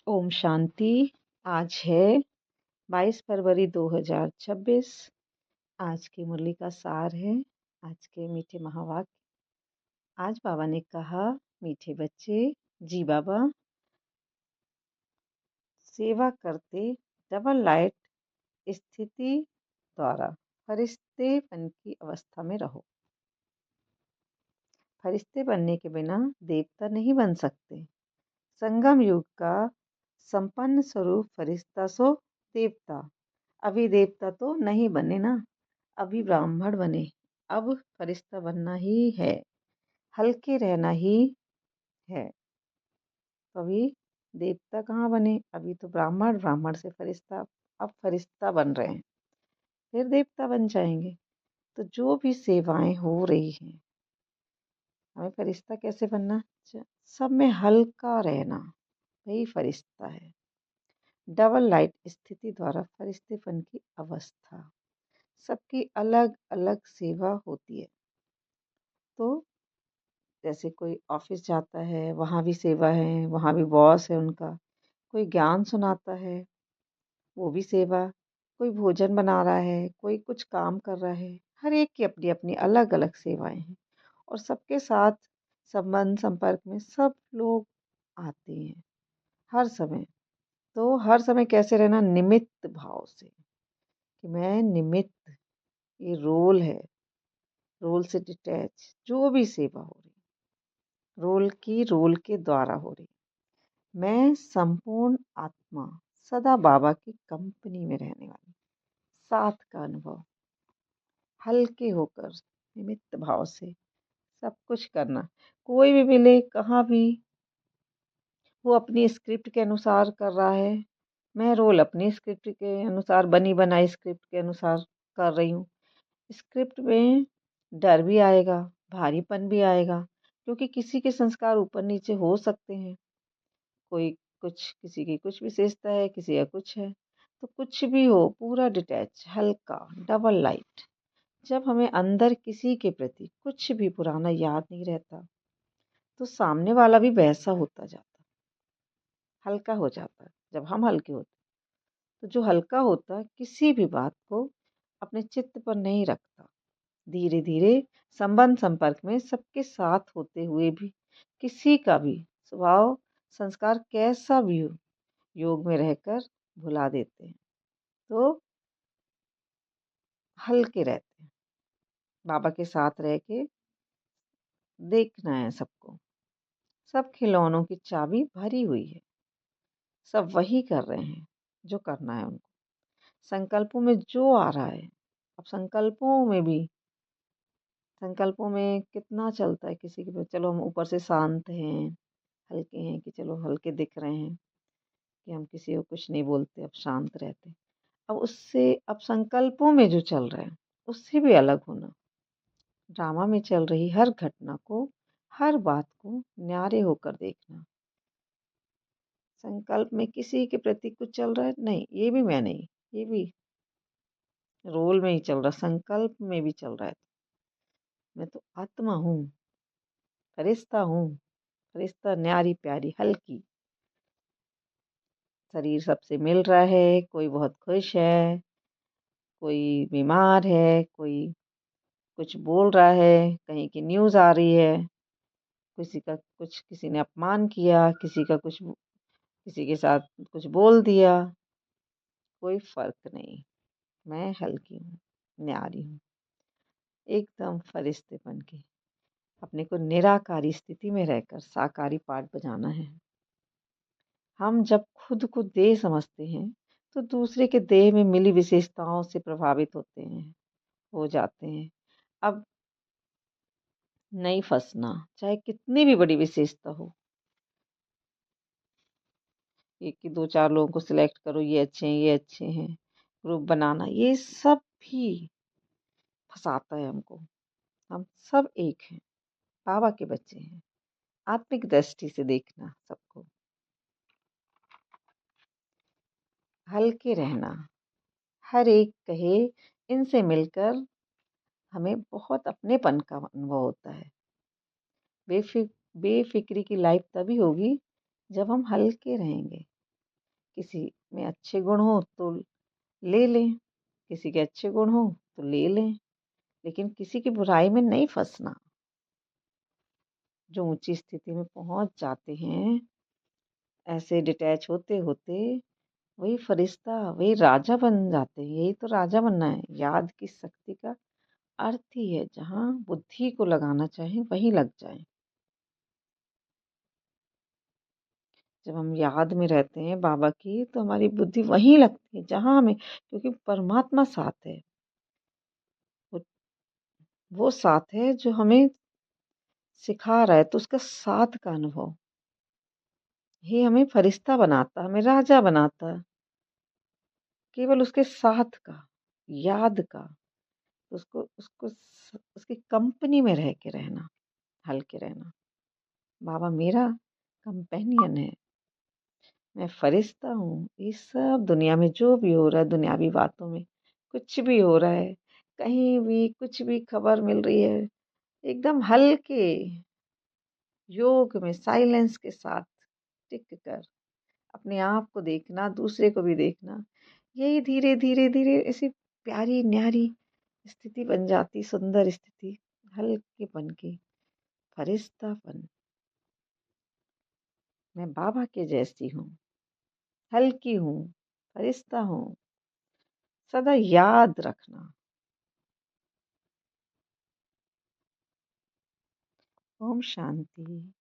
ओम शांति। आज है 22 फरवरी 2026। आज की मुरली का सार है आज के मीठे महावाक्य। आज बाबा ने कहा, मीठे बच्चे, जी बाबा, सेवा करते डबल लाइट स्थिति द्वारा फरिश्तेपन की अवस्था में रहो। फरिश्ते बनने के बिना देवता नहीं बन सकते। संगम युग का संपन्न स्वरूप फरिश्ता सो देवता। अभी देवता तो नहीं बने ना, अभी ब्राह्मण बने। अब फरिश्ता बनना ही है, हल्के रहना ही है। तो अभी देवता कहाँ बने, अभी तो ब्राह्मण, ब्राह्मण से फरिश्ता, अब फरिश्ता बन रहे हैं, फिर देवता बन जाएंगे। तो जो भी सेवाएं हो रही हैं, हमें फरिश्ता कैसे बनना, सब में हल्का रहना, वही फरिश्ता है। डबल लाइट स्थिति द्वारा फरिश्तेपन की अवस्था। सबकी अलग अलग सेवा होती है। तो जैसे कोई ऑफिस जाता है, वहाँ भी सेवा है, वहाँ भी बॉस है उनका। कोई ज्ञान सुनाता है, वो भी सेवा। कोई भोजन बना रहा है, कोई कुछ काम कर रहा है। हर एक की अपनी अपनी अलग अलग सेवाएं हैं, और सबके साथ संबंध संपर्क में सब लोग आते हैं हर समय। तो हर समय कैसे रहना, निमित्त भाव से, कि मैं निमित्त, ये रोल है, रोल से डिटैच जो भी सेवा हो रही, रोल के द्वारा हो रही। मैं संपूर्ण आत्मा, सदा बाबा की कंपनी में रहने वाली, साथ का अनुभव, हल्के होकर निमित्त भाव से सब कुछ करना। कोई भी मिले, कहाँ भी, वो अपनी स्क्रिप्ट के अनुसार कर रहा है, मैं रोल अपनी स्क्रिप्ट के अनुसार, बनी बनाई स्क्रिप्ट के अनुसार कर रही हूँ। स्क्रिप्ट में डर भी आएगा, भारीपन भी आएगा, क्योंकि किसी के संस्कार ऊपर नीचे हो सकते हैं। कोई कुछ, किसी की कुछ विशेषता है, किसी का कुछ है। तो कुछ भी हो, पूरा डिटैच, हल्का, डबल लाइट। जब हमें अंदर किसी के प्रति कुछ भी पुराना याद नहीं रहता, तो सामने वाला भी वैसा होता जाता, हल्का हो जाता। जब हम हल्के होते, तो जो हल्का होता किसी भी बात को अपने चित्त पर नहीं रखता। धीरे धीरे संबंध संपर्क में सबके साथ होते हुए भी किसी का भी स्वभाव संस्कार कैसा भी हो, योग में रहकर भुला देते हैं। तो हल्के रहते हैं, बाबा के साथ रह के देखना है सबको। सब खिलौनों की चाबी भरी हुई है, सब वही कर रहे हैं जो करना है उनको। संकल्पों में जो आ रहा है, अब संकल्पों में कितना चलता है किसी के, चलो हम ऊपर से शांत हैं, हल्के हैं, कि चलो हल्के दिख रहे हैं, कि हम किसी को कुछ नहीं बोलते, अब शांत रहते। अब उससे, अब संकल्पों में जो चल रहा है, उससे भी अलग होना। ड्रामा में चल रही हर घटना को, हर बात को न्यारे होकर देखना। संकल्प में किसी के प्रति कुछ चल रहा है, नहीं, ये भी मैं नहीं, ये भी रोल में ही चल रहा, संकल्प में भी चल रहा है। मैं तो आत्मा हूँ, फरिश्ता हूँ, फरिश्ता न्यारी प्यारी हल्की। शरीर सबसे मिल रहा है, कोई बहुत खुश है, कोई बीमार है, कोई कुछ बोल रहा है, कहीं की न्यूज़ आ रही है, किसी का कुछ, किसी ने अपमान किया, किसी का कुछ, किसी के साथ कुछ बोल दिया, कोई फर्क नहीं। मैं हल्की हूँ, न्यारी हूँ, एकदम फरिश्तेपन की। अपने को निराकारी स्थिति में रहकर साकारी पाठ बजाना है। हम जब खुद को देह समझते हैं, तो दूसरे के देह में मिली विशेषताओं से प्रभावित होते हैं, हो जाते हैं। अब नहीं फंसना, चाहे कितनी भी बड़ी विशेषता हो। एक कि दो चार लोगों को सिलेक्ट करो, ये अच्छे हैं, ये अच्छे हैं, ग्रुप बनाना, ये सब भी फंसाता है हमको। हम सब एक हैं, बाबा के बच्चे हैं। आत्मिक दृष्टि से देखना सबको, हल्के रहना। हर एक कहे, इनसे मिलकर हमें बहुत अपनेपन का अनुभव होता है। बेफिक्री की लाइफ तभी होगी जब हम हल्के रहेंगे। किसी में अच्छे गुण हो तो ले लें, किसी के अच्छे गुण हो तो ले लें, लेकिन किसी की बुराई में नहीं फंसना। जो ऊंची स्थिति में पहुंच जाते हैं, ऐसे डिटैच होते होते वही फरिश्ता, वही राजा बन जाते हैं। यही तो राजा बनना है। याद की शक्ति का अर्थ ही है जहाँ बुद्धि को लगाना चाहे वहीं लग जाए। जब हम याद में रहते हैं बाबा की, तो हमारी बुद्धि वहीं लगती है जहाँ हमें, क्योंकि परमात्मा साथ है। वो वो साथ है जो हमें सिखा रहा है, तो उसका साथ का अनुभव ही हमें फरिश्ता बनाता, हमें राजा बनाता। केवल उसके साथ का, याद का, उसको उसको उसकी कंपनी में रह के रहना, हल्के रहना। बाबा मेरा कंपेनियन है, मैं फरिश्ता हूँ। ये सब दुनिया में जो भी हो रहा है, दुनियावी बातों में कुछ भी हो रहा है, कहीं भी कुछ भी खबर मिल रही है, एकदम हल्के योग में साइलेंस के साथ टिक कर अपने आप को देखना, दूसरे को भी देखना। यही धीरे धीरे धीरे ऐसी प्यारी न्यारी स्थिति बन जाती, सुंदर स्थिति, हल्केपन की, फरिश्तापन। मैं बाबा के जैसी हूँ, हल्की हूँ, फरिश्ता हूँ। सदा याद रखना। ओम शांति।